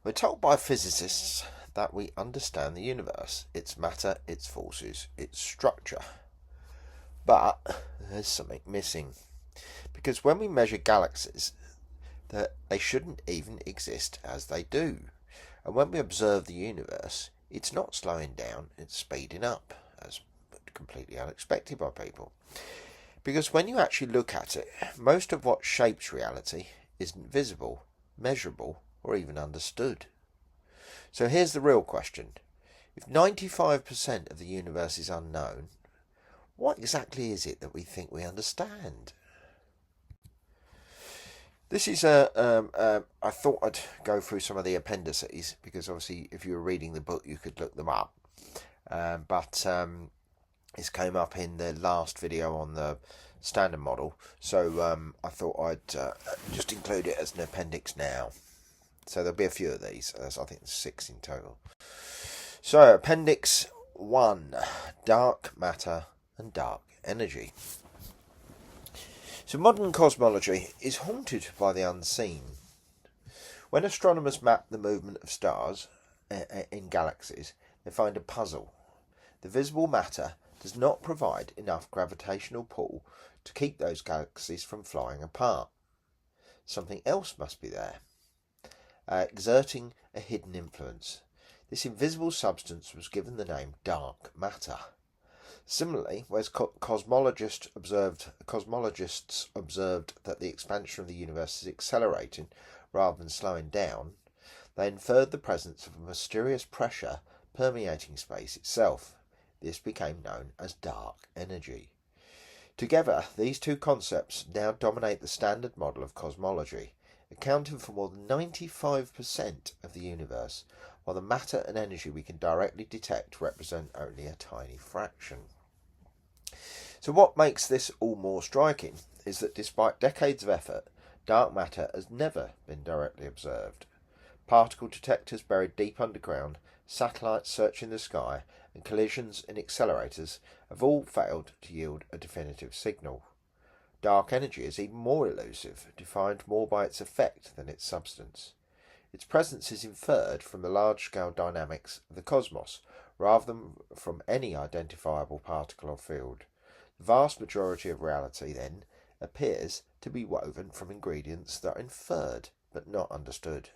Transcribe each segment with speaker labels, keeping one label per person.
Speaker 1: We're told by physicists that we understand the universe, its matter, its forces, its structure. But there's something missing. Because when we measure galaxies, they shouldn't even exist as they do. And when we observe the universe, it's not slowing down, it's speeding up, as completely unexpected by people. Because when you actually look at it, most of what shapes reality isn't visible, measurable, or even understood. So here's the real question. If 95% of the universe is unknown, what exactly is it that we think we understand? This is I thought I'd go through some of the appendices because obviously if you were reading the book you could look them up. But this came up in the last video on the standard model, so I thought I'd just include it as an appendix now. So there'll be a few of these. I think there's 6 in total. So Appendix 1, Dark Matter and Dark Energy. So modern cosmology is haunted by the unseen. When astronomers map the movement of stars in galaxies, they find a puzzle. The visible matter does not provide enough gravitational pull to keep those galaxies from flying apart. Something else must be there, exerting a hidden influence. This invisible substance was given the name dark matter. Similarly, whereas cosmologists observed that the expansion of the universe is accelerating rather than slowing down, they inferred the presence of a mysterious pressure permeating space itself. This became known as dark energy. Together, these two concepts now dominate the standard model of cosmology, accounting for more than 95% of the universe, while the matter and energy we can directly detect represent only a tiny fraction. So what makes this all more striking is that despite decades of effort, dark matter has never been directly observed. Particle detectors buried deep underground, satellites searching the sky, and collisions in accelerators have all failed to yield a definitive signal. Dark energy is even more elusive, defined more by its effect than its substance. Its presence is inferred from the large-scale dynamics of the cosmos, rather than from any identifiable particle or field. The vast majority of reality, then, appears to be woven from ingredients that are inferred but not understood.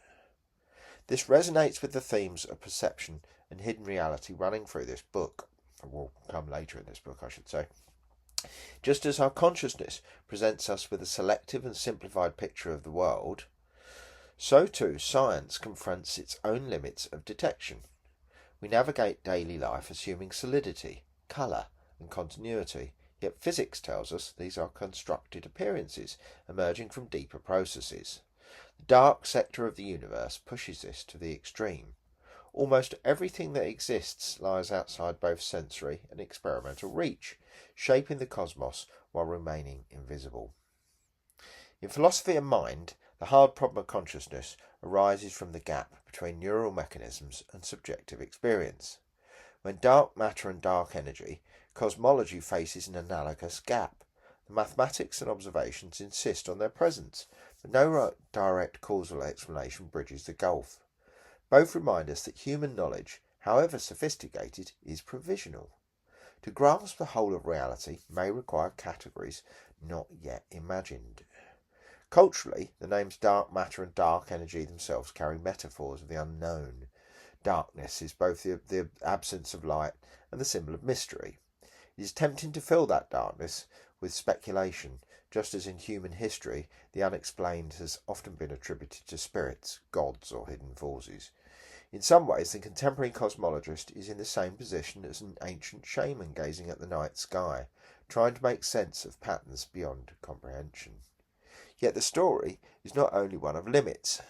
Speaker 1: This resonates with the themes of perception and hidden reality running through this book, or will come later in this book, I should say. Just as our consciousness presents us with a selective and simplified picture of the world, so too science confronts its own limits of detection. We navigate daily life assuming solidity, colour, and continuity, yet physics tells us these are constructed appearances emerging from deeper processes. The dark sector of the universe pushes this to the extreme. Almost everything that exists lies outside both sensory and experimental reach, shaping the cosmos while remaining invisible. In philosophy and mind, the hard problem of consciousness arises from the gap between neural mechanisms and subjective experience. When dark matter and dark energy, cosmology faces an analogous gap. The mathematics and observations insist on their presence, but no direct causal explanation bridges the gulf. Both remind us that human knowledge, however sophisticated, is provisional. To grasp the whole of reality may require categories not yet imagined. Culturally, the names dark matter and dark energy themselves carry metaphors of the unknown. Darkness is both the absence of light and the symbol of mystery. It is tempting to fill that darkness with speculation, just as in human history the unexplained has often been attributed to spirits, gods, or hidden forces. In some ways, the contemporary cosmologist is in the same position as an ancient shaman gazing at the night sky, trying to make sense of patterns beyond comprehension. Yet the story is not only one of limits.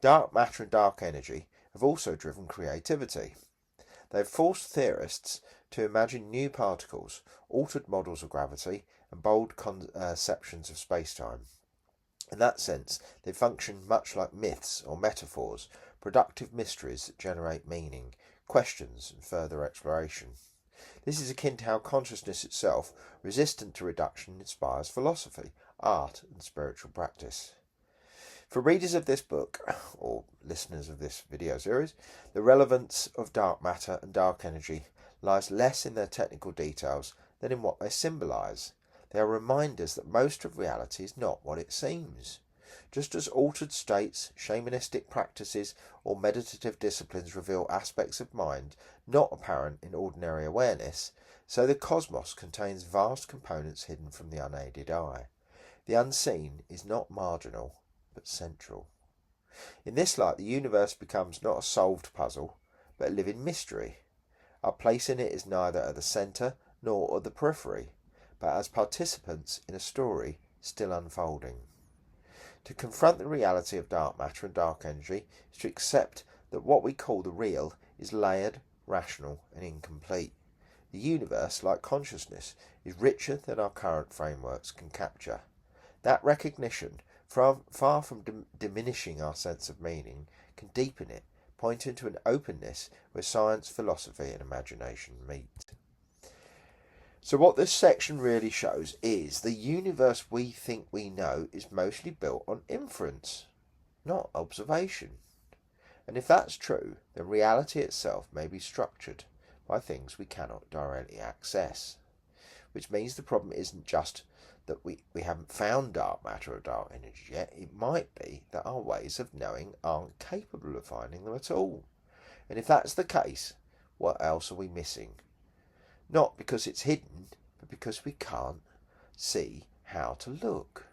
Speaker 1: Dark matter and dark energy have also driven creativity. They have forced theorists to imagine new particles, altered models of gravity, and bold conceptions of space-time. In that sense, they function much like myths or metaphors, productive mysteries that generate meaning, questions, and further exploration. This is akin to how consciousness itself, resistant to reduction, inspires philosophy, art, and spiritual practice. For readers of this book, or listeners of this video series, the relevance of dark matter and dark energy lies less in their technical details than in what they symbolise. They are reminders that most of reality is not what it seems. Just as altered states, shamanistic practices, or meditative disciplines reveal aspects of mind not apparent in ordinary awareness, so the cosmos contains vast components hidden from the unaided eye. The unseen is not marginal, but central. In this light, the universe becomes not a solved puzzle, but a living mystery. Our place in it is neither at the centre nor at the periphery, but as participants in a story still unfolding. To confront the reality of dark matter and dark energy is to accept that what we call the real is layered, rational, and incomplete. The universe, like consciousness, is richer than our current frameworks can capture. That recognition, far from diminishing our sense of meaning, can deepen it, pointing to an openness where science, philosophy, and imagination meet. So what this section really shows is the universe we think we know is mostly built on inference, not observation. And if that's true, then reality itself may be structured by things we cannot directly access. Which means the problem isn't just that we haven't found dark matter or dark energy yet. It might be that our ways of knowing aren't capable of finding them at all. And if that's the case, what else are we missing? Not because it's hidden, but because we can't see how to look.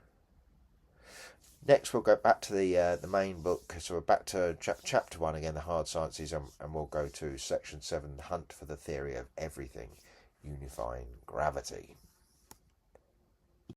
Speaker 1: Next, we'll go back to the main book. So we're back to chapter 1 again, the hard sciences, and we'll go to section 7, the hunt for the theory of everything, unifying gravity.